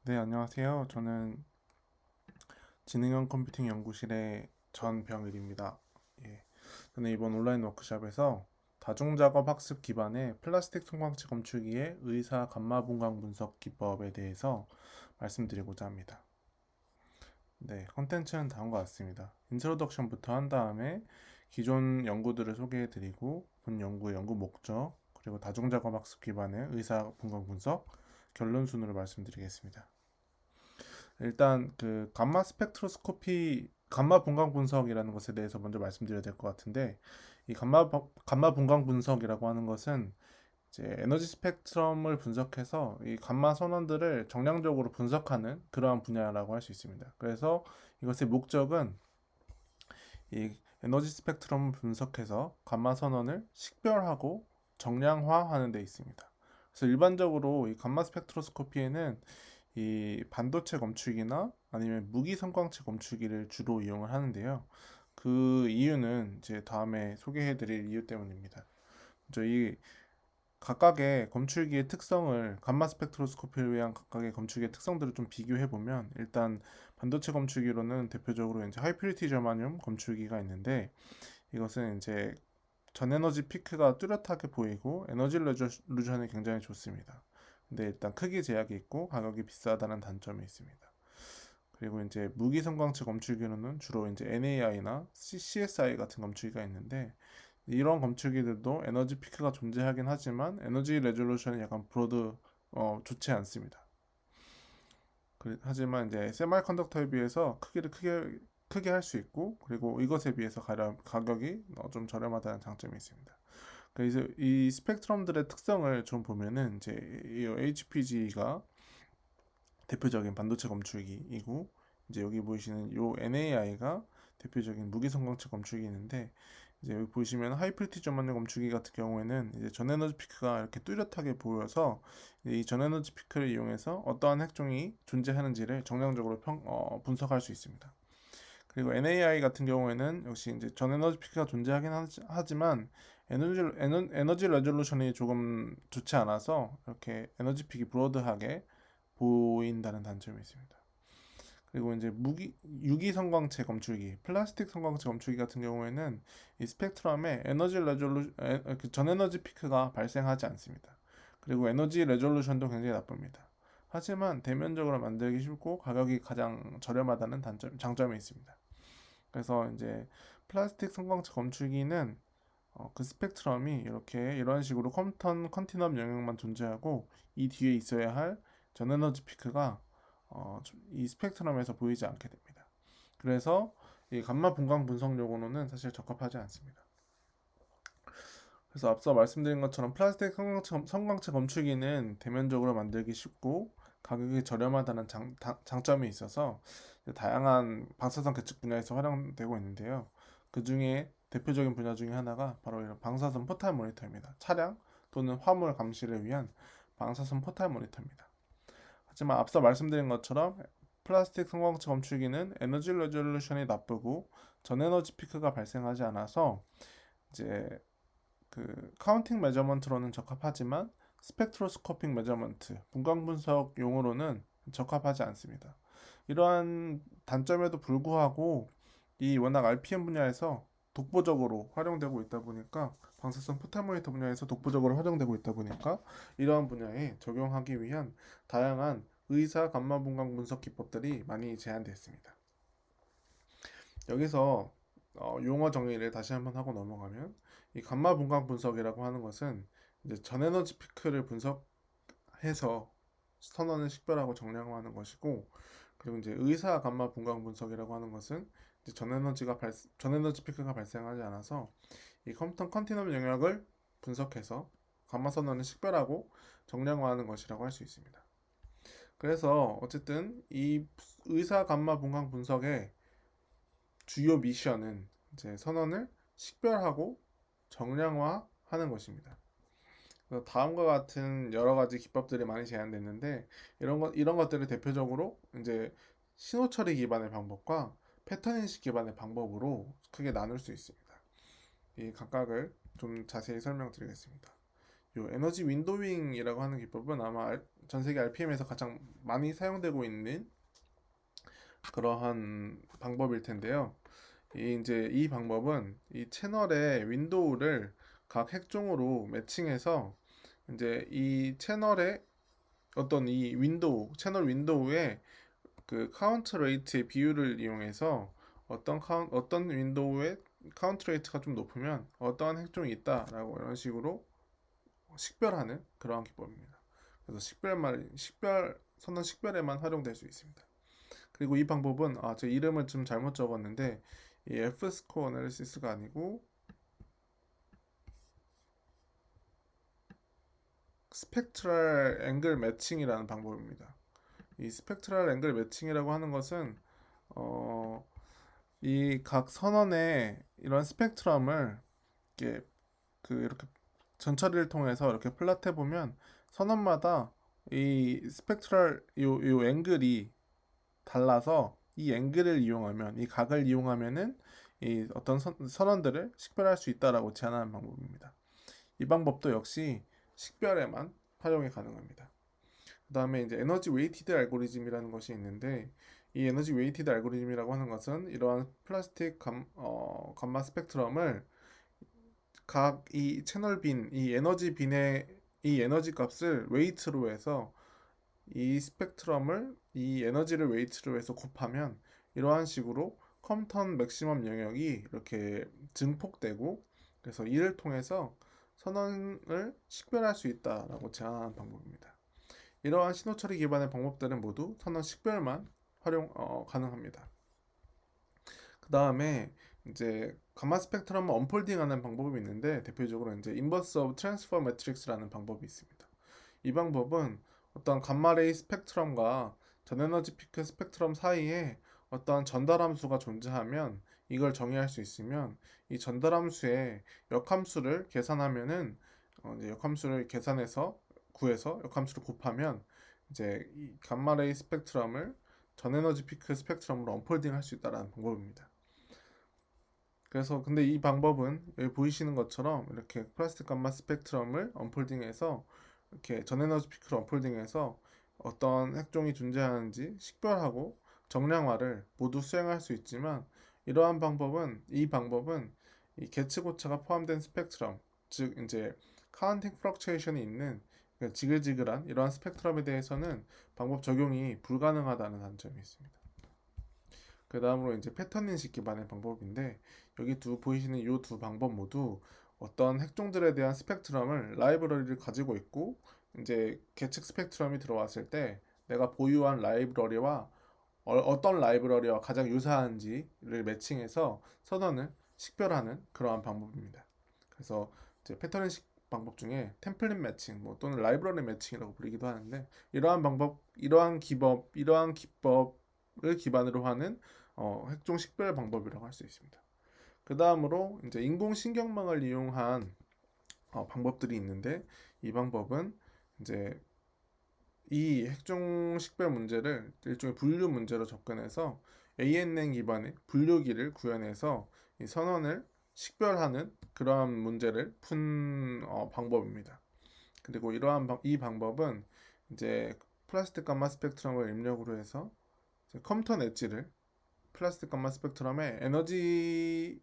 네, 안녕하세요. 저는 지능형 컴퓨팅 연구실의 전병일입니다. 예, 저는 이번 온라인 워크숍에서 다중작업 학습 기반의 플라스틱 성광채 검출기의 의사 감마 분광 분석 기법에 대해서 말씀드리고자 합니다. 네, 컨텐츠는 다음과 같습니다. 인트로덕션부터 한 다음에 기존 연구들을 소개해드리고 본 연구의 연구 목적, 그리고 다중작업 학습 기반의 의사 분광 분석, 결론 순으로 말씀드리겠습니다. 일단 그 감마 스펙트로스코피 감마 분광 분석이라는 것에 대해서 먼저 말씀드려야 될 것 같은데, 이 감마 분광 분석이라고 하는 것은 이제 에너지 스펙트럼을 분석해서 이 감마 선원들을 정량적으로 분석하는 그러한 분야라고 할 수 있습니다. 그래서 이것의 목적은 이 에너지 스펙트럼을 분석해서 감마 선원을 식별하고 정량화하는 데 있습니다. 그래서 일반적으로 이 감마 스펙트로스코피에는 이 반도체 검출기나 아니면 무기 성광채 검출기를 주로 이용을 하는데요. 그 이유는 이제 다음에 소개해드릴 이유 때문입니다. 저희 각각의 검출기의 특성을 감마 스펙트로스코피를 위한 각각의 검출기의 특성들을 좀 비교해 보면, 일단 반도체 검출기로는 대표적으로 이제 하이퓨리티 저마늄 검출기가 있는데, 이것은 이제 전에너지 피크가 뚜렷하게 보이고 에너지 레졸루션이 굉장히 좋습니다. 근데 일단 크기 제약이 있고 가격이 비싸다는 단점이 있습니다. 그리고 이제 무기 성광채 검출기로는 주로 이제 NAI나 CSI 같은 검출기가 있는데, 이런 검출기들도 에너지 피크가 존재하긴 하지만 에너지 레졸루션이 약간 좋지 않습니다. 하지만 이제 세마이컨덕터에 비해서 크기를 크게 할 수 있고, 그리고 이것에 비해서 가격이 좀 저렴하다는 장점이 있습니다. 그래서 이 스펙트럼들의 특성을 좀 보면은 이제 이 HPG가 대표적인 반도체 검출기이고, 이제 여기 보이시는 요 NAI가 대표적인 무기 성광채 검출기인데, 이제 여기 보시면 하이프리티 저만용 검출기 같은 경우에는 이제 전에너지 피크가 이렇게 뚜렷하게 보여서 이 전에너지 피크를 이용해서 어떠한 핵종이 존재하는지를 정량적으로 분석할 수 있습니다. 그리고 NAI 같은 경우에는 역시 이제 전에너지 피크가 존재하긴 하지만 에너지 레졸루션이 조금 좋지 않아서 이렇게 에너지 픽이 브로드하게 보인다는 단점이 있습니다. 그리고 이제 유기 성광채 검출기, 플라스틱 성광채 검출기 같은 경우에는 이 스펙트럼에 전 에너지 피크가 발생하지 않습니다. 그리고 에너지 레졸루션도 굉장히 나쁩니다. 하지만 대면적으로 만들기 쉽고 가격이 가장 저렴하다는 장점이 있습니다. 그래서 이제 플라스틱 성광채 검출기는 그 스펙트럼이 이렇게 이런 식으로 컨티넘 영역만 존재하고 이 뒤에 있어야 할 전에너지 피크가 이 스펙트럼에서 보이지 않게 됩니다. 그래서 이 감마 분광 분석 용어로는 사실 적합하지 않습니다. 그래서 앞서 말씀드린 것처럼 플라스틱 성광채 검출기는 대면적으로 만들기 쉽고 가격이 저렴하다는 장점이 있어서 다양한 방사선 계측 분야에서 활용되고 있는데요. 그 중에 대표적인 분야 중에 하나가 바로 이런 방사선 포탈 모니터입니다. 차량 또는 화물 감시를 위한 방사선 포탈 모니터입니다. 하지만 앞서 말씀드린 것처럼 플라스틱 성광채 검출기는 에너지 레졸루션이 나쁘고 전에너지 피크가 발생하지 않아서 이제 그 카운팅 메저먼트로는 적합하지만 스펙트로스코픽 메저먼트, 분광 분석 용어로는 적합하지 않습니다. 이러한 단점에도 불구하고 이 워낙 RPM 분야에서 독보적으로 활용되고 있다 보니까, 방사선 포탈 모니터 분야에서 독보적으로 활용되고 있다 보니까 이러한 분야에 적용하기 위한 다양한 의사 감마 분광 분석 기법들이 많이 제한되었습니다. 여기서 용어 정의를 다시 한번 하고 넘어가면, 이 감마 분광 분석이라고 하는 것은 이제 전에너지 피크를 분석해서 선원을 식별하고 정량화하는 것이고, 그리고 이제 의사 감마 분광 분석이라고 하는 것은 이제 전에너지 피크가 발생하지 않아서 이 컴퓨터 컨티넘 영역을 분석해서 감마 선원을 식별하고 정량화하는 것이라고 할 수 있습니다. 그래서 어쨌든 이 의사 감마 분광 분석의 주요 미션은 이제 선언을 식별하고 정량화하는 것입니다. 그래서 다음과 같은 여러 가지 기법들이 많이 제한됐는데, 이런 것들을 대표적으로 이제 신호 처리 기반의 방법과 패턴 인식 기반의 방법으로 크게 나눌 수 있습니다. 이 각각을 좀 자세히 설명드리겠습니다. 요 에너지 윈도잉이라고 하는 기법은 아마 전 세계 RPM에서 가장 많이 사용되고 있는 그러한 방법일 텐데요. 이 방법은 이 채널의 윈도우를 각 핵종으로 매칭해서 이제 이 채널의 어떤 이 윈도우, 채널 윈도우의 그 카운트 레이트의 비율을 이용해서 어떤 윈도우의 카운트 레이트가 좀 높으면 어떠한 핵종이 있다라고 이런 식으로 식별하는 그러한 기법입니다. 그래서 선언 식별에만 활용될 수 있습니다. 그리고 이 방법은 제 이름을 좀 잘못 적었는데 이 F 스코어 애널리시스가 아니고 스펙트럴 앵글 매칭이라는 방법입니다. 이 스펙트럴 앵글 매칭이라고 하는 것은 이 각 선언의 이런 스펙트럼을 이렇게 전처리를 통해서 이렇게 플롯해 보면 선언마다 이 스펙트럴 요 앵글이 달라서 이 앵글을 이용하면 이 각을 이용하면은 이 어떤 선언들을 식별할 수 있다라고 제안하는 방법입니다. 이 방법도 역시 식별에만 활용이 가능합니다. 그 다음에 이제 에너지 웨이티드 알고리즘이라는 것이 있는데 이 에너지 웨이티드 알고리즘이라고 하는 것은 이러한 플라스틱 감마 스펙트럼을 각 이 채널 빈, 이 에너지 값을 웨이트로 해서 이 에너지를 웨이트로 해서 곱하면 이러한 식으로 컴턴 맥시멈 영역이 이렇게 증폭되고 그래서 이를 통해서 선언을 식별할 수 있다라고 제안하는 방법입니다. 이러한 신호 처리 기반의 방법들은 모두 선언 식별만 가능합니다. 그 다음에 이제 감마 스펙트럼을 언폴딩하는 방법이 있는데 대표적으로 이제 인버스 오브 트랜스퍼 매트릭스라는 방법이 있습니다. 이 방법은 어떤 감마레이 스펙트럼과 전에너지 피크 스펙트럼 사이에 어떤 전달함수가 존재하면 이걸 정의할 수 있으면 이 전달함수의 역함수를 계산하면은 이제 역함수를 계산해서 구해서 역함수를 곱하면 이제 이 감마레이 스펙트럼을 전에너지 피크 스펙트럼으로 언폴딩 할 수 있다는 방법입니다. 그래서 근데 이 방법은 여기 보이시는 것처럼 이렇게 플라스틱 감마 스펙트럼을 언폴딩해서 이렇게 전에너지 피크를 언폴딩해서 어떤 핵종이 존재하는지 식별하고 정량화를 모두 수행할 수 있지만 이 방법은 이 계측 오차가 포함된 스펙트럼, 즉 이제 카운팅 플럭츄에이션이 있는 지글지글한 이러한 스펙트럼에 대해서는 방법 적용이 불가능하다는 단점이 있습니다. 그 다음으로 이제 패턴 인식 기반의 방법인데 여기 보이시는 이 두 방법 모두 어떤 핵종들에 대한 스펙트럼을 라이브러리를 가지고 있고 이제 계측 스펙트럼이 들어왔을 때 내가 보유한 라이브러리와 어떤 라이브러리와 가장 유사한지를 매칭해서 선언을 식별하는 그러한 방법입니다. 그래서 이제 패턴 인식 방법 중에 템플릿 매칭 또는 라이브러리 매칭이라고 부르기도 하는데 이러한 기법을 기반으로 하는 핵종 식별 방법이라고 할 수 있습니다. 그 다음으로 이제 인공신경망을 이용한 방법들이 있는데 이 방법은 이제 이 핵종 식별 문제를 일종의 분류 문제로 접근해서 ANN 기반의 분류기를 구현해서 이 선언을 식별하는 그러한 문제를 푼 방법입니다. 그리고 이 방법은 이제 플라스틱 감마 스펙트럼을 입력으로 해서 컴퓨터 엣지를 플라스틱 감마 스펙트럼의 에너지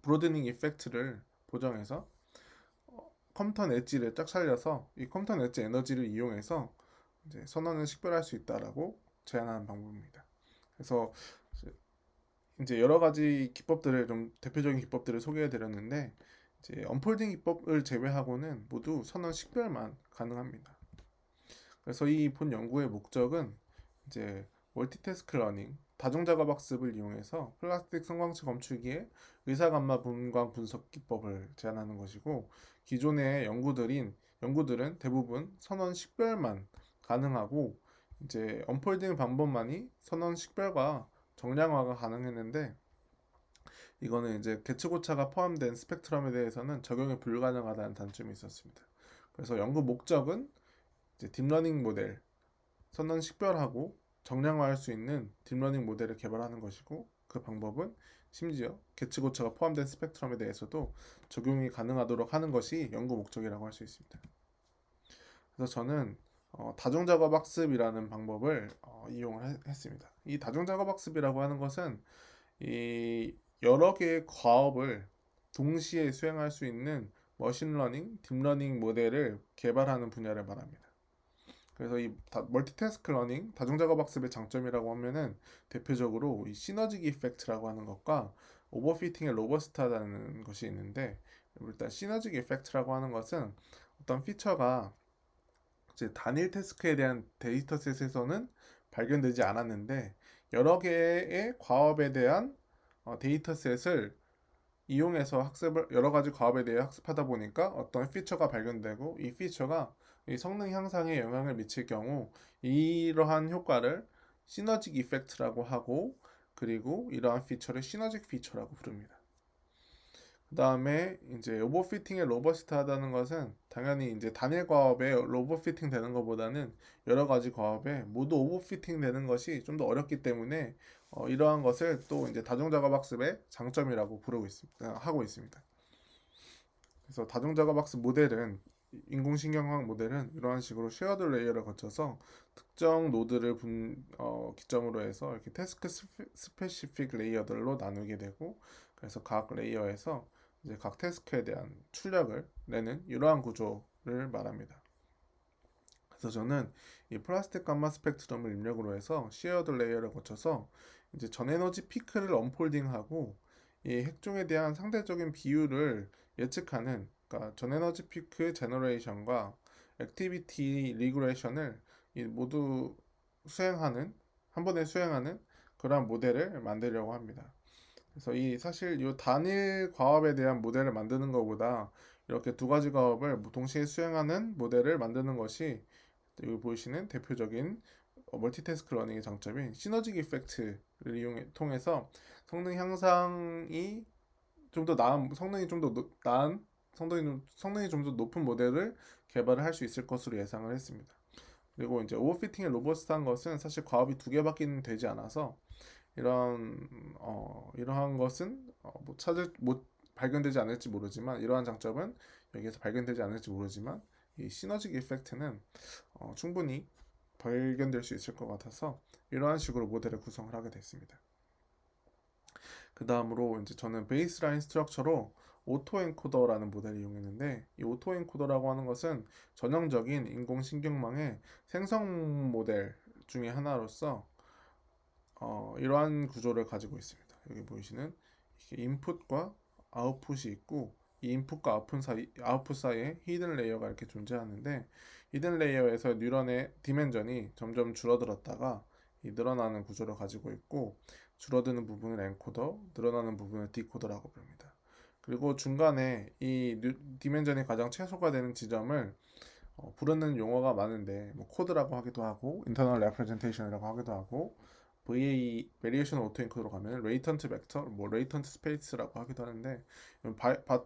브로드닝 이펙트를 보정해서 컴퓨터 엣지를 쫙 살려서 이 컴퓨터 엣지 에너지를 이용해서 이제 선언을 식별할 수 있다라고 제안하는 방법입니다. 그래서 이제 여러 가지 기법들을 좀 대표적인 기법들을 소개해 드렸는데 이제 언폴딩 기법을 제외하고는 모두 선언 식별만 가능합니다. 그래서 이 본 연구의 목적은 이제 멀티태스크 러닝, 다중작업 학습을 이용해서 플라스틱 성광채 검출기의 의사감마 분광 분석 기법을 제안하는 것이고 기존의 연구들은 대부분 선언 식별만 가능하고 이제 언폴딩 방법만이 선언 식별과 정량화가 가능했는데 이거는 이제 계측오차가 포함된 스펙트럼에 대해서는 적용이 불가능하다는 단점이 있었습니다. 그래서 연구 목적은 이제 딥러닝 모델, 선언 식별하고 정량화할 수 있는 딥러닝 모델을 개발하는 것이고 그 방법은 심지어 계측 오차가 포함된 스펙트럼에 대해서도 적용이 가능하도록 하는 것이 연구 목적이라고 할 수 있습니다. 그래서 저는 다중작업 학습이라는 방법을 이용을 했습니다. 이 다중작업 학습이라고 하는 것은 이 여러 개의 과업을 동시에 수행할 수 있는 머신러닝, 딥러닝 모델을 개발하는 분야를 말합니다. 그래서 이 멀티태스크 러닝, 다중작업 학습의 장점이라고 하면은 대표적으로 이 시너지 이펙트라고 하는 것과 오버피팅의 로버스트하다는 것이 있는데, 일단 시너지 이펙트라고 하는 것은 어떤 피처가 이제 단일 태스크에 대한 데이터셋에서는 발견되지 않았는데 여러 개의 과업에 대한 데이터셋을 이용해서 학습을 여러 가지 과업에 대해 학습하다 보니까 어떤 피처가 발견되고 이 피처가 이 성능 향상에 영향을 미칠 경우 이러한 효과를 시너직 이펙트라고 하고, 그리고 이러한 피처를 시너직 피처라고 부릅니다. 그 다음에 이제 오버피팅에 로버스트하다는 것은 당연히 이제 단일 과업에 로버피팅 되는 것보다는 여러 가지 과업에 모두 오버피팅 되는 것이 좀 더 어렵기 때문에 이러한 것을 또 이제 다중작업 학습의 장점이라고 부르고 있습니다. 하고 있습니다. 그래서 다중작업 학습 모델은 인공신경학 모델은 이러한 식으로 쉐어드 레이어를 거쳐서 특정 노드를 기점으로 해서 이렇게 태스크 스페시픽 레이어들로 나누게 되고, 그래서 각 레이어에서 이제 각 태스크에 대한 출력을 내는 이러한 구조를 말합니다. 그래서 저는 이 플라스틱 감마 스펙트럼을 입력으로 해서 쉐어드 레이어를 거쳐서 이제 전 에너지 피크를 언폴딩하고 이 핵종에 대한 상대적인 비율을 예측하는, 그러니까 전 에너지 피크 제너레이션과 액티비티 리그레이션을 모두 수행하는, 한 번에 수행하는 그러한 모델을 만들려고 합니다. 그래서 이 사실 이 단일 과업에 대한 모델을 만드는 것보다 이렇게 두 가지 과업을 동시에 수행하는 모델을 만드는 것이 여기 보이시는 대표적인 멀티태스크 러닝의 장점인 시너지 이펙트를 통해서 성능 향상이 좀 더 나은, 성능이 좀 더 나은, 성능이 좀 더 높은 모델을 개발을 할 수 있을 것으로 예상을 했습니다. 그리고 이제 오버피팅의 로버스트한 것은 사실 과업이 두 개밖에 되지 않아서 이러한 것은 못 발견되지 않을지 모르지만, 이러한 장점은 여기에서 발견되지 않을지 모르지만 이 시너지 이펙트는 충분히 발견될 수 있을 것 같아서 이러한 식으로 모델을 구성을 하게 됐습니다. 그 다음으로 이제 저는 베이스라인 스트럭처로 오토 엔코더라는 모델을 이용했는데, 이 오토 엔코더라고 하는 것은 전형적인 인공신경망의 생성 모델 중에 하나로서 이러한 구조를 가지고 있습니다. 여기 보이시는 인풋과 아웃풋이 있고, 이 인풋과 아웃풋 사이에 히든 레이어가 이렇게 존재하는데, 히든 레이어에서 뉴런의 디멘전이 점점 줄어들었다가 이 늘어나는 구조를 가지고 있고, 줄어드는 부분을 엔코더, 늘어나는 부분을 디코더라고 부릅니다. 그리고 중간에 이 디멘전이 가장 최소가 되는 지점을 부르는 용어가 많은데, 뭐 코드라고 하기도 하고 인터널 레프레젠테이션이라고 하기도 하고 VA 베리에이션 오토엔코더로 가면 레이턴트 벡터, 뭐 레이턴트 스페이스라고 하기도 하는데,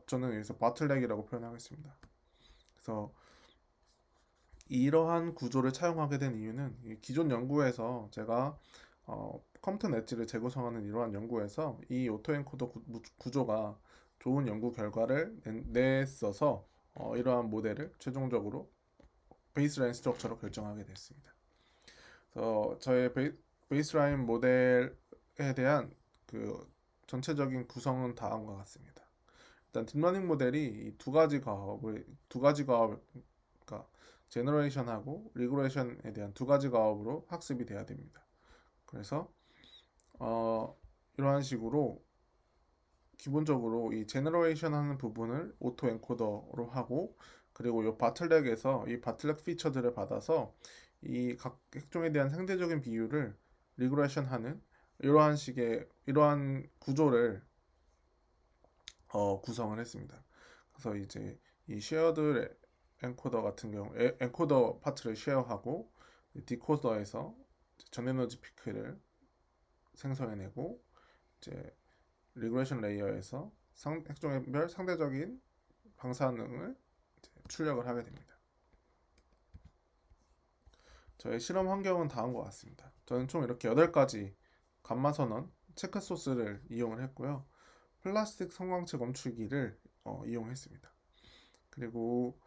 저는 여기서 바틀렉이라고 표현하겠습니다. 그래서 이러한 구조를 차용하게 된 이유는 기존 연구에서 제가 컴퓨터 엣지를 재구성하는 이러한 연구에서 이 오토엔코더 구조가 좋은 연구 결과를 냈어서 이러한 모델을 최종적으로 베이스라인 스트럭처로 결정하게 됐습니다. 그래서 저의 베이스라인 모델에 대한 그 전체적인 구성은 다음과 같습니다. 일단 딥러닝 모델이 두 가지 과업, 그러니까 제너레이션하고 리그레이션에 대한 두 가지 과업으로 학습이 돼야 됩니다. 그래서 이러한 식으로 기본적으로 이 제너레이션 하는 부분을 오토 엔코더로 하고, 그리고 이 바틀렉에서 이 바틀렉 피처들을 받아서 이 각 핵종에 대한 상대적인 비율을 리그레이션 하는 이러한 구조를 구성을 했습니다. 그래서 이제 이 쉐어드 엔코더 같은 경우 엔코더 파트를 쉐어하고 디코더에서 전 에너지 피크를 생성해내고, 이제 리그레이션 레이어에서 핵종별 상대적인 방사능을 출력을 하게 됩니다. 저의 실험 환경은 다음과 같습니다. 저는 총 이렇게 8가지 감마 선언 체크 소스를 이용을 했고요. 플라스틱 성광채 검출기를 이용했습니다. 그리고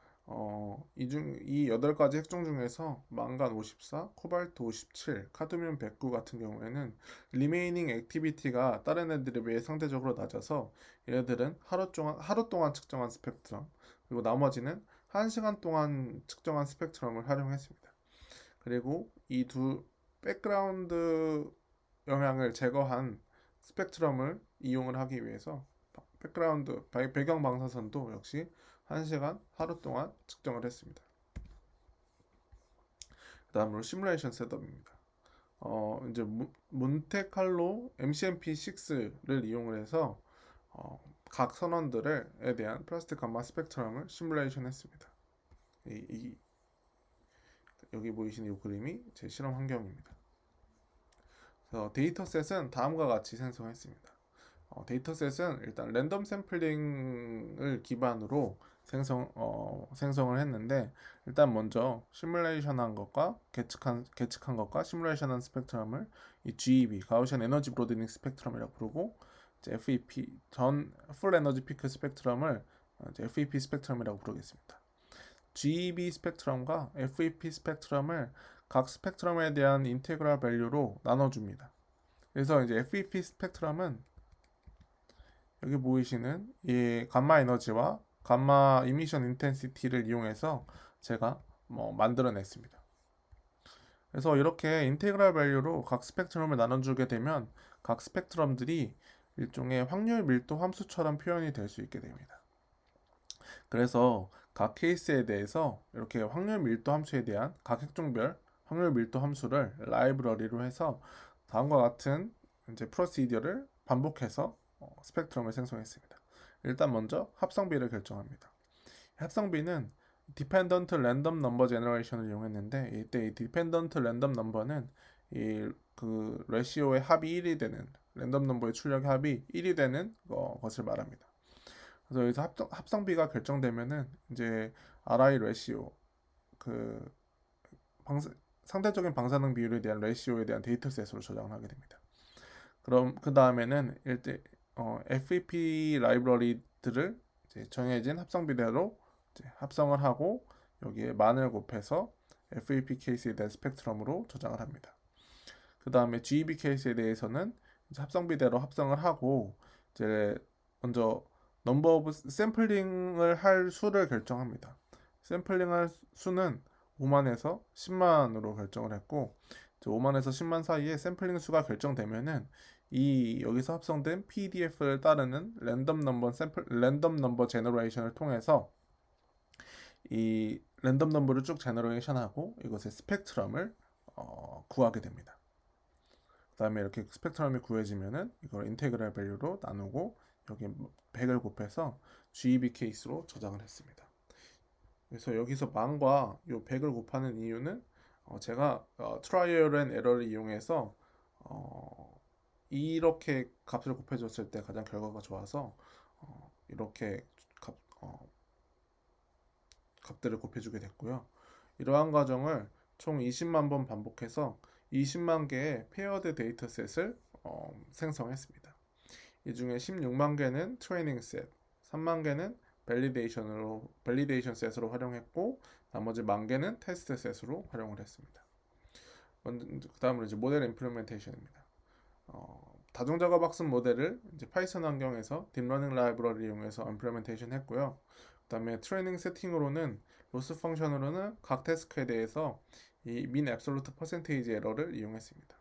이 8가지 핵종 중에서 망간 54, 코발트 57, 카드뮴 109 같은 경우에는 리메이닝 액티비티가 다른 애들에 비해 상대적으로 낮아서 얘네들은 하루 동안 측정한 스펙트럼, 그리고 나머지는 1시간 동안 측정한 스펙트럼을 활용했습니다. 그리고 이 두 백그라운드 영향을 제거한 스펙트럼을 이용을 하기 위해서 백그라운드 배경 방사선도 역시 1시간 하루 동안 측정을 했습니다. 그 다음으로 시뮬레이션 셋업입니다. 이제 몬테칼로 MCMP6를 이용을 해서 각 선원들에 대한 플라스틱 감마 스펙트럼을 시뮬레이션 했습니다. 여기 보이시는 이 그림이 제 실험 환경입니다. 그래서 데이터셋은 다음과 같이 생성했습니다. 데이터셋은 일단 랜덤 샘플링을 기반으로 생성을 했는데, 일단 먼저 시뮬레이션한 것과 계측한 것과 시뮬레이션한 스펙트럼을 이 GEB 가우시안 에너지 브로드닝 스펙트럼이라고 부르고, 이제 FEP 전 풀 에너지 피크 스펙트럼을 이제 FEP 스펙트럼이라고 부르겠습니다. GEB 스펙트럼과 FEP 스펙트럼을 각 스펙트럼에 대한 인테그랄 밸류로 나눠줍니다. 그래서 이제 FEP 스펙트럼은 여기 보이시는 이 감마 에너지와 감마 이미션 인텐시티를 이용해서 제가 만들어냈습니다. 그래서 이렇게 인테그랄 밸류로 각 스펙트럼을 나눠주게 되면 각 스펙트럼들이 일종의 확률 밀도 함수처럼 표현이 될 수 있게 됩니다. 그래서 각 케이스에 대해서 이렇게 확률 밀도 함수에 대한 각 핵종별 확률 밀도 함수를 라이브러리로 해서 다음과 같은 이제 프로시디어를 반복해서 스펙트럼을 생성했습니다. 일단 먼저 합성비를 결정합니다. 합성비는 Dependent Random Number Generation을 이용했는데, 이때 이 Dependent Random Number는 그 레시오의 합이 1이 되는, 랜덤 넘버의 출력의 합이 1이 되는 것을 말합니다. 그래서 여기서 합성비가 결정되면은 이제 RI 레시오, 그 상대적인 방사능 비율에 대한 레시오에 대한 데이터셋으로 저장을 하게 됩니다. 그럼 그 다음에는 FEP 라이브러리들을 이제 정해진 합성비대로 이제 합성을 하고 여기에 만을 곱해서 FEP 케이스에 대한 스펙트럼으로 저장을 합니다. 그 다음에 GEB 케이스에 대해서는 이제 합성비대로 합성을 하고 이제 먼저 넘버 오브 샘플링을 할 수를 결정합니다. 샘플링할 수는 5만에서 10만으로 결정을 했고, 5만에서 10만 사이에 샘플링 수가 결정되면은 이 여기서 합성된 PDF를 따르는 랜덤 넘버 제너레이션을 통해서 이 랜덤 넘버를 쭉 제너레이션하고 이것의 스펙트럼을 구하게 됩니다. 그 다음에 이렇게 스펙트럼이 구해지면은 이걸 인테그랄 밸류로 나누고 여기 100을 곱해서 GEB 케이스로 저장을 했습니다. 그래서 여기서 만과 이 100을 곱하는 이유는 제가 트라이얼 앤 에러를 이용해서 이렇게 값을 곱해줬을 때 가장 결과가 좋아서 이렇게 값들을 곱해주게 됐고요. 이러한 과정을 총 20만 번 반복해서 20만 개의 페어드 데이터셋을 생성했습니다. 이 중에 16만 개는 트레이닝 셋, 3만 개는 밸리데이션 셋으로 활용했고, 나머지 1만 개는 테스트 셋으로 활용을 했습니다. 그 다음으로 이제 모델 임플리멘테이션입니다. 다중작업 학습 모델을 이제 파이썬 환경에서 딥러닝 라이브러리 이용해서 임플리멘테이션 했고요. 그 다음에 트레이닝 세팅으로는 로스 펑션으로는 각 태스크에 대해서 이 민 앱솔루트 퍼센테이지 에러를 이용했습니다.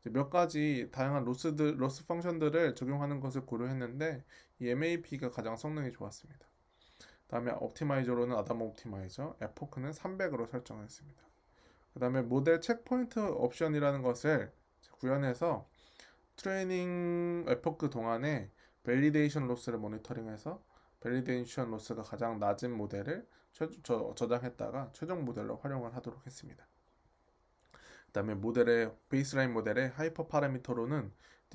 몇 가지 다양한 로스 펑션들을 적용하는 것을 고려했는데 이 MAP가 가장 성능이 좋았습니다. 다음에 옵티마이저로는 아담 옵티마이저, 에포크는 300으로 설정했습니다. 그 다음에 모델 체크포인트 옵션이라는 것을 구현해서 트레이닝 에포크 동안에 밸리데이션 로스를 모니터링해서 밸리데이션 로스가 가장 낮은 모델을 저장했다가 최종 모델로 활용을 하도록 했습니다. 그 다음에 베이스라인 모델의 하이퍼 파라미터로는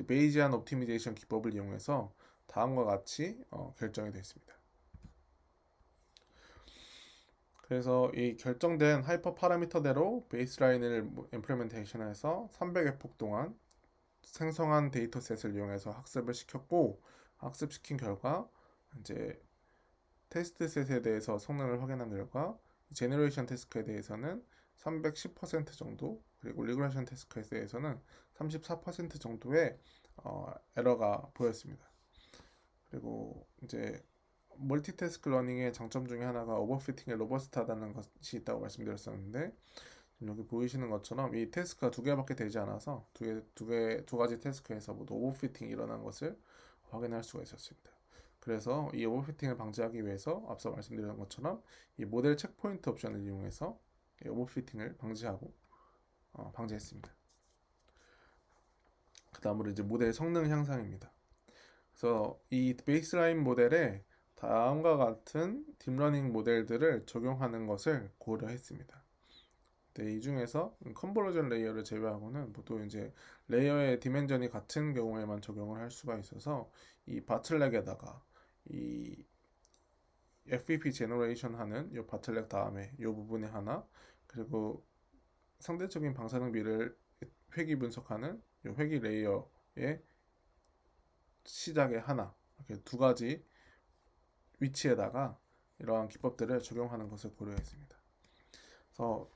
베이지안 옵티미제이션 기법을 이용해서 다음과 같이 결정이 되었습니다. 그래서 이 결정된 하이퍼 파라미터대로 베이스라인을 임플리멘테이션해서 300의 폭 동안 생성한 데이터셋을 이용해서 학습을 시켰고, 학습시킨 결과 이제 테스트셋에 대해서 성능을 확인한 결과 제너레이션 태스크에 대해서는 310% 정도, 그리고 리그레션 태스크에 대해서는 34% 정도의 에러가 보였습니다. 그리고 이제 멀티태스크 러닝의 장점 중에 하나가 오버피팅에 로버스트하다는 것이 있다고 말씀드렸었는데, 여기 보이시는 것처럼 이 태스크가 두 개밖에 되지 않아서 두 가지 태스크에서 모두 오버피팅이 일어난 것을 확인할 수가 있었습니다. 그래서 이 오버피팅을 방지하기 위해서 앞서 말씀드린 것처럼 이 모델 체크포인트 옵션을 이용해서 이 오버피팅을 방지했습니다. 그 다음으로 이제 모델 성능 향상입니다. 그래서 이 베이스라인 모델에 다음과 같은 딥러닝 모델들을 적용하는 것을 고려했습니다. 네, 이 중에서 컨버전 레이어를 제외하고는 보통 이제 레이어의 디멘전이 같은 경우에만 적용을 할 수가 있어서 이 바틀렉에다가 이 FEP 제너레이션 하는 이 바틀렉 다음에 이 부분에 하나, 그리고 상대적인 방사능비를 회귀 분석하는 이 회귀 레이어의 시작에 하나, 이렇게 두 가지 위치에다가 이러한 기법들을 적용하는 것을 고려했습니다. 그래서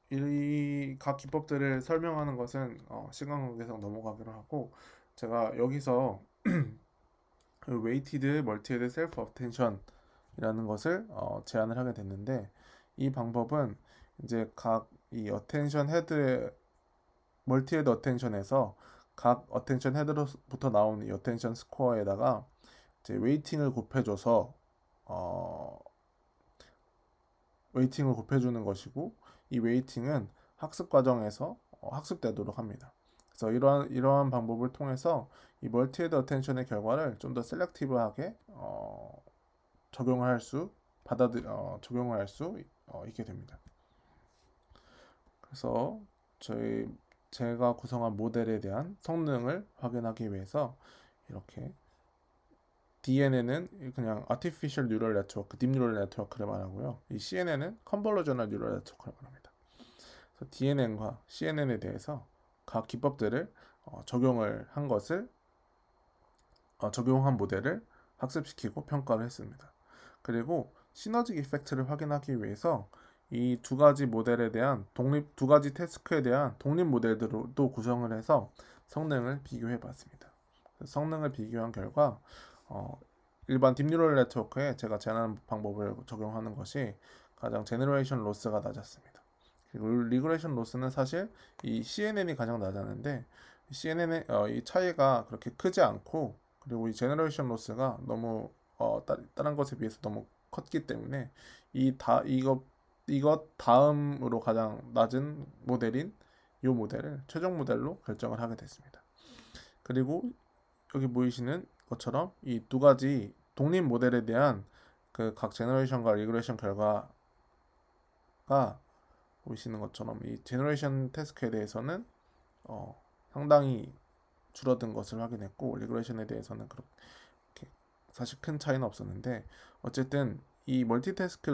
이 각 기법들을 설명하는 것은 시간 관계상 넘어가기로 하고, 제가 여기서 웨이티드 멀티헤드 셀프 어텐션이라는 것을 제안을 하게 됐는데, 이 방법은 이제 각 이 어텐션 헤드 멀티헤드 어텐션에서 각 어텐션 헤드로부터 나오는 이 어텐션 스코어에다가 이제 웨이팅을 곱해줘서 웨이팅을 곱해주는 것이고, 이 웨이팅은 학습 과정에서 학습되도록 합니다. 그래서 이러한 방법을 통해서 이 멀티헤드 어텐션의 결과를 좀 더 셀렉티브하게 적용을 할 수 있게 됩니다. 그래서 제가 구성한 모델에 대한 성능을 확인하기 위해서 이렇게 DNN은 그냥 Artificial Neural Network, Deep Neural Network를 말하고요. 이 CNN은 Convolutional Neural Network를 말합니다. 그래서 DNN과 CNN에 대해서 각 기법들을 적용한 모델을 학습시키고 평가를 했습니다. 그리고 시너지 이펙트를 확인하기 위해서 이 두 가지 모델에 대한 두 가지 태스크에 대한 독립 모델들도 구성을 해서 성능을 비교해 봤습니다. 성능을 비교한 결과 일반 딥뉴럴 네트워크에 제가 제안하는 방법을 적용하는 것이 가장 제너레이션 로스가 낮았습니다. 그리고 리그레이션 로스는 사실 이 CNN이 가장 낮았는데, CNN의 이 차이가 그렇게 크지 않고, 그리고 이 제너레이션 로스가 너무 다른 것에 비해서 너무 컸기 때문에 이것 다음으로 가장 낮은 모델인 이 모델을 최종 모델로 결정을 하게 됐습니다. 그리고 여기 보이시는 것처럼 이 두 가지 독립 모델에 대한 그 각 제너레이션과 리그레이션 결과가 보이시는 것처럼 이 제너레이션 태스크에 대해서는 상당히 줄어든 것을 확인했고, 리그레이션에 대해서는 그렇게 사실 큰 차이는 없었는데, 어쨌든 이 멀티태스크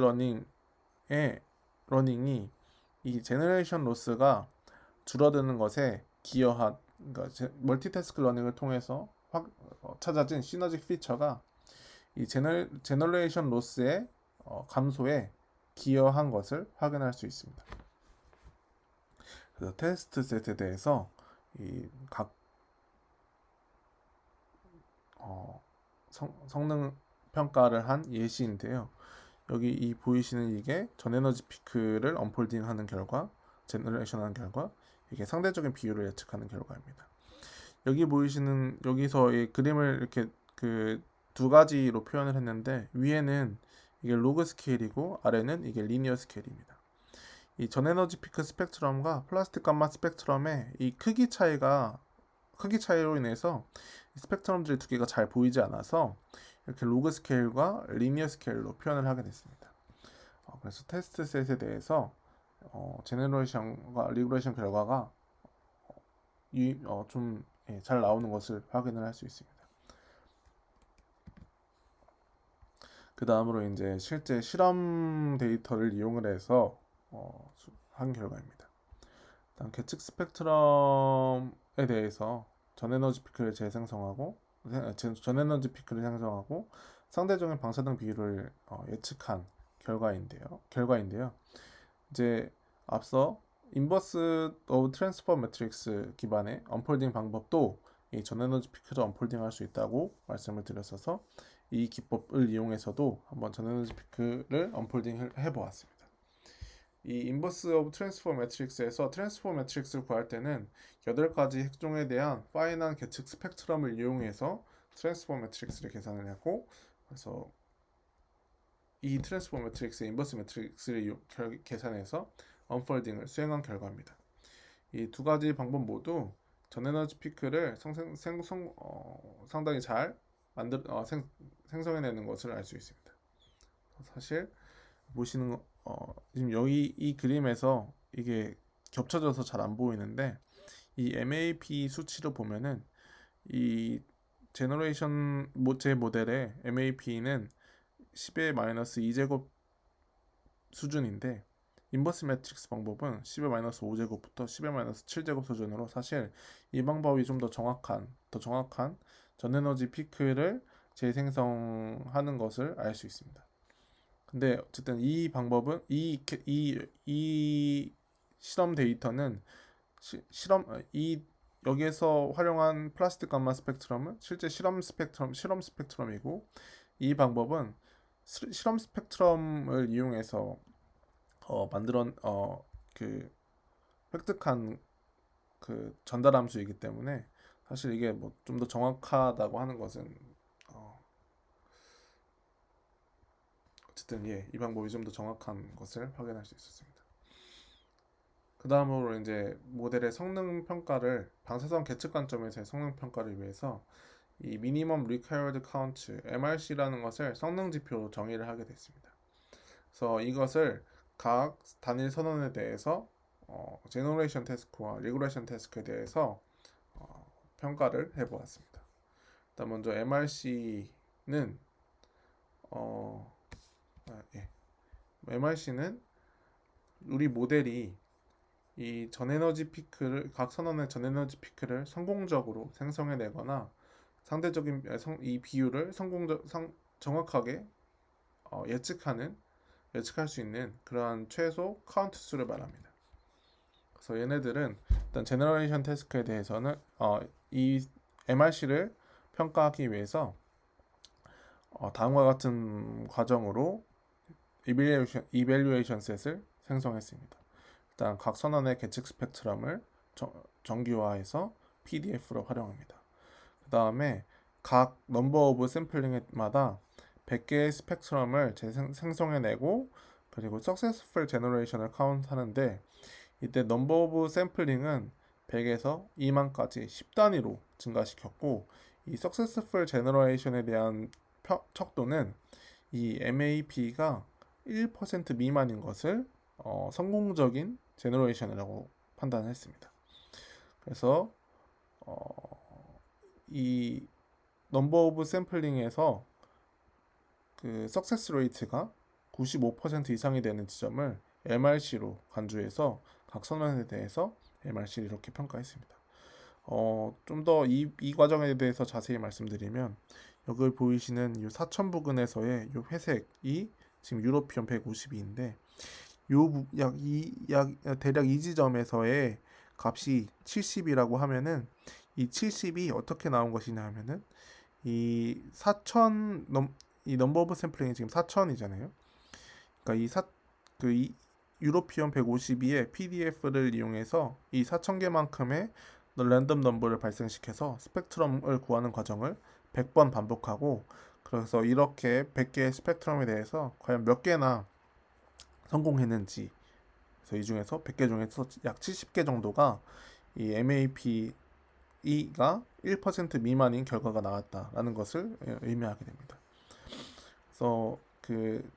러닝이 이 제너레이션 로스가 줄어드는 것에 그러니까 멀티태스크 러닝을 통해서 찾아진 시너직 피처가 이 제너레이션 로스의 감소에 기여한 것을 확인할 수 있습니다. 그래서 테스트 셋에 대해서 이 각 성능 평가를 한 예시인데요. 여기 이 보이시는 이게 전 에너지 피크를 언폴딩하는 결과, 제너레이션하는 결과, 이게 상대적인 비율을 예측하는 결과입니다. 여기서 이 그림을 이렇게 그 두 가지로 표현을 했는데, 위에는 이게 로그 스케일이고 아래는 이게 리니어 스케일입니다. 이 전 에너지 피크 스펙트럼과 플라스틱 감마 스펙트럼의 이 크기 차이로 인해서 스펙트럼들이 두 개가 잘 보이지 않아서 이렇게 로그 스케일과 리니어 스케일로 표현을 하게 됐습니다. 그래서 테스트 셋에 대해서 제너레이션과 리그레이션 결과가 좀 잘 나오는 것을 확인을 할 수 있습니다. 그 다음으로 이제 실제 실험 데이터를 이용을 해서 한 결과입니다. 다음 계측 스펙트럼에 대해서 전 에너지 피크를 재생성하고 전 에너지 피크를 생성하고 상대적인 방사능 비율을 예측한 결과인데요. 이제 앞서 인버스 오브 트랜스퍼 매트릭스 기반의 언폴딩 방법도 이 전에너지 피크를 언폴딩할 수 있다고 말씀을 드렸어서 이 기법을 이용해서도 한번 전에너지 피크를 언폴딩 해보았습니다. 이 인버스 오브 트랜스포 매트릭스에서 트랜스포 매트릭스를 구할 때는 8가지 핵종에 대한 파이난 계측 스펙트럼을 이용해서 트랜스포 매트릭스를 계산을 했고, 그래서 이 트랜스포 매트릭스의 인버스 매트릭스를 계산해서 언폴딩을 수행한 결과입니다. 이 두 가지 방법 모두 전에너지 피크를 상당히 잘 생성해내는 것을 알 수 있습니다. 사실 보시는 지금 여기 이 그림에서 이게 겹쳐져서 잘 안 보이는데 이 MAP 수치로 보면은 이 제너레이션 제 모델의 MAP는 10의 마이너스 2제곱 수준인데 인버스 매트릭스 방법은 10의 마이너스 5제곱부터 10의 마이너스 7제곱 수준으로 사실 이 방법이 좀 더 정확한 전에너지 피크를 재생성하는 것을 알 수 있습니다. 근데 어쨌든 이 방법은 이 실험 데이터는 여기에서 활용한 플라스틱 감마 스펙트럼은 실제 실험 스펙트럼이고 이 방법은 실험 스펙트럼을 이용해서 그 획득한 그 전달 함수이기 때문에 사실 이게 뭐 좀 더 정확하다고 하는 것은 어쨌든 이 방법이 좀 더 정확한 것을 확인할 수 있었습니다. 그 다음으로 이제 모델의 성능 평가를 방사선 계측 관점에서의 성능 평가를 위해서 이 미니멈 리퀘어드 카운트 MRC라는 것을 성능 지표로 정의를 하게 됐습니다. 그래서 이것을 각 단일 선언에 대해서 제너레이션 태스크와 리그레이션 태스크에 대해서 평가를 해보았습니다. 일단 먼저 MRC는 MRC는 우리 모델이 이 전에너지 피크를 각 선언의 전에너지 피크를 성공적으로 생성해내거나 상대적인 이 비율을 정확하게 예측할 수 있는 그러한 최소 카운트 수를 말합니다. 그래서 얘네들은 일단 제너레이션 태스크에 대해서는 이 MRC를 평가하기 위해서 다음과 같은 과정으로 이벨리에이션 셋을 생성했습니다. 일단 각 선언의 계측 스펙트럼을 정규화해서 PDF로 활용합니다. 그 다음에 각 넘버 오브 샘플링마다 100개의 스펙트럼을 생성해내고 그리고 successful generation을 카운트하는데 이때 넘버 오브 샘플링은 100에서 2만까지 10단위로 증가시켰고 이 successful generation에 대한 척도는 이 MAP가 1% 미만인 것을 성공적인 제너레이션이라고 판단했습니다. 그래서 이 넘버 오브 샘플링에서 그 석세스 레이트가 95% 이상이 되는 지점을 MRC로 간주해서 각 선언에 대해서 MRC를 이렇게 평가했습니다. 좀 더 이 과정에 대해서 자세히 말씀드리면 여기 보이시는 이 사천 부근에서의 이 회색이 지금 유로피언 152인데 대략 이 지점에서의 값이 70이라고 하면은 이 70이 어떻게 나온 것이냐 하면은 이 넘버 오브 샘플링이 지금 4000이잖아요. 그러니까 이 유로피언 152의 PDF를 이용해서 이 4000개만큼의 랜덤 넘버를 발생시켜서 스펙트럼을 구하는 과정을 100번 반복하고 그래서 이렇게 100개의 스펙트럼에 대해서 과연 몇 개나 성공했는지 그래서 이 중에서 100개 중에서 약 70개 정도가 이 MAP가 1% 미만인 결과가 나왔다라는 것을 의미하게 됩니다. 그래서 그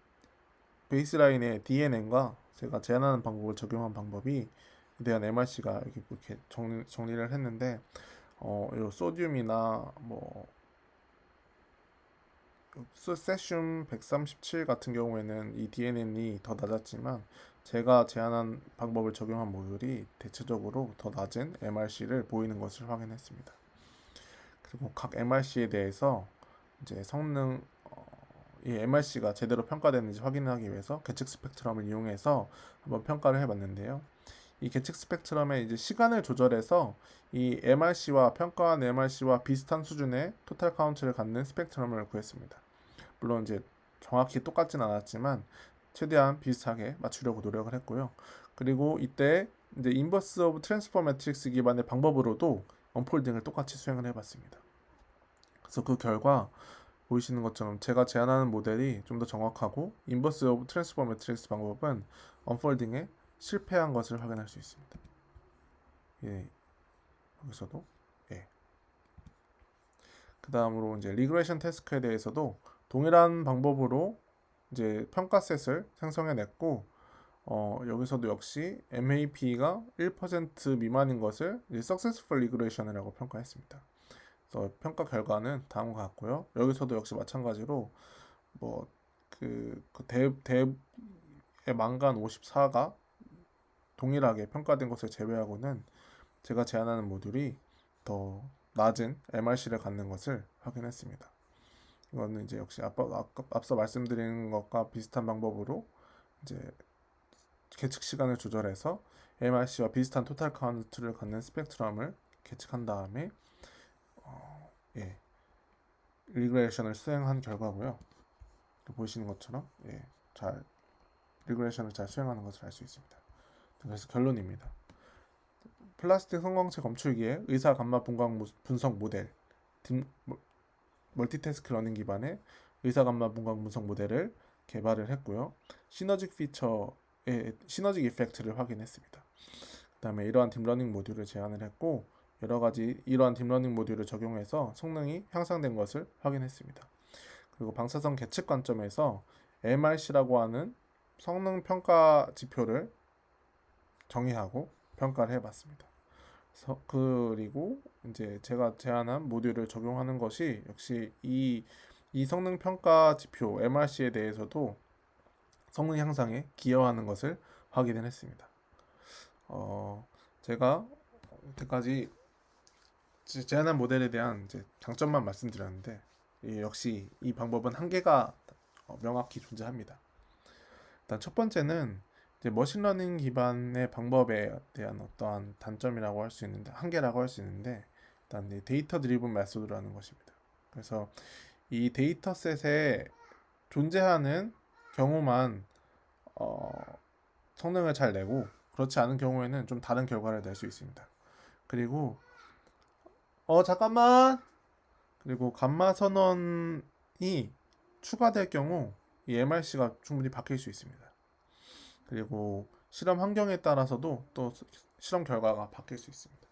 베이스라인의 DNN과 제가 제안하는 방법을 적용한 방법이 대한 MRC가 이렇게 정리를 했는데 이 소듐이나 뭐 세슘 137 같은 경우에는 이 DNN이 더 낮았지만 제가 제안한 방법을 적용한 모듈이 대체적으로 더 낮은 MRC를 보이는 것을 확인했습니다. 그리고 각 MRC에 대해서 이제 성능 이 MRC가 제대로 평가되는지 확인하기 위해서 계측 스펙트럼을 이용해서 한번 평가를 해봤는데요. 이 계측 스펙트럼의 이제 시간을 조절해서 이 MRC와 평가한 MRC와 비슷한 수준의 토탈 카운트를 갖는 스펙트럼을 구했습니다. 물론 이제 정확히 똑같진 않았지만 최대한 비슷하게 맞추려고 노력을 했고요. 그리고 이때 이제 인버스 오브 트랜스포 매트릭스 기반의 방법으로도 언폴딩을 똑같이 수행을 해봤습니다. 그래서 그 결과 보이시는 것처럼 제가 제안하는 모델이 좀 더 정확하고 인버스 오브 트랜스포 매트릭스 방법은 언폴딩에 실패한 것을 확인할 수 있습니다. 예, 여기서도 예. 그 다음으로 이제 리그레이션 태스크에 대해서도 동일한 방법으로 이제 평가셋을 생성해냈고 여기서도 역시 MAP가 1% 미만인 것을 이제 Successful Regression이라고 평가했습니다. 그래서 평가 결과는 다음과 같고요. 여기서도 역시 마찬가지로 대의 망간 54가 동일하게 평가된 것을 제외하고는 제가 제안하는 모듈이 더 낮은 MRC를 갖는 것을 확인했습니다. 이거는 이제 역시 앞서 말씀드린 것과 비슷한 방법으로 이제 계측 시간을 조절해서 MRC와 비슷한 토탈 카운트를 갖는 스펙트럼을 계측한 다음에 리그레이션을 수행한 결과고요. 보시는 것처럼 리그레이션을 잘 수행하는 것을 알 수 있습니다. 그래서 결론입니다. 플라스틱 성광채 검출기의 의사 감마 분석 모델 멀티태스크 러닝 기반의 의사 감마 분석 모델을 개발을 했고요. 시너직 이펙트를 확인했습니다. 그 다음에 이러한 딥러닝 모듈을 제안을 했고 여러 가지 이러한 딥러닝 모듈을 적용해서 성능이 향상된 것을 확인했습니다. 그리고 방사선 계측 관점에서 MRC라고 하는 성능 평가 지표를 정의하고 평가를 해봤습니다. 그리고 이제 제가 제안한 모듈을 적용하는 것이 역시 이 성능 평가 지표 MRC에 대해서도 성능 향상에 기여하는 것을 확인을 했습니다. 제가 이때까지 제안한 모델에 대한 이제 장점만 말씀드렸는데 역시 이 방법은 한계가 명확히 존재합니다. 일단 첫 번째는 이제 머신러닝 기반의 방법에 대한 어떠한 단점이라고 할 수 있는데 한계라고 할 수 있는데 일단 데이터 드리븐 메소드라는 것입니다. 그래서 이 데이터셋에 존재하는 경우만 성능을 잘 내고 그렇지 않은 경우에는 좀 다른 결과를 낼 수 있습니다. 그리고 잠깐만. 그리고 감마 선언이 추가될 경우 이 MRC가 충분히 바뀔 수 있습니다. 그리고 실험 환경에 따라서도 또 실험 결과가 바뀔 수 있습니다.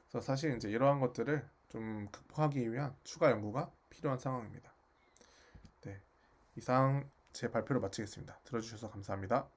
그래서 사실 이제 이러한 것들을 좀 극복하기 위한 추가 연구가 필요한 상황입니다. 네, 이상 제 발표를 마치겠습니다. 들어주셔서 감사합니다.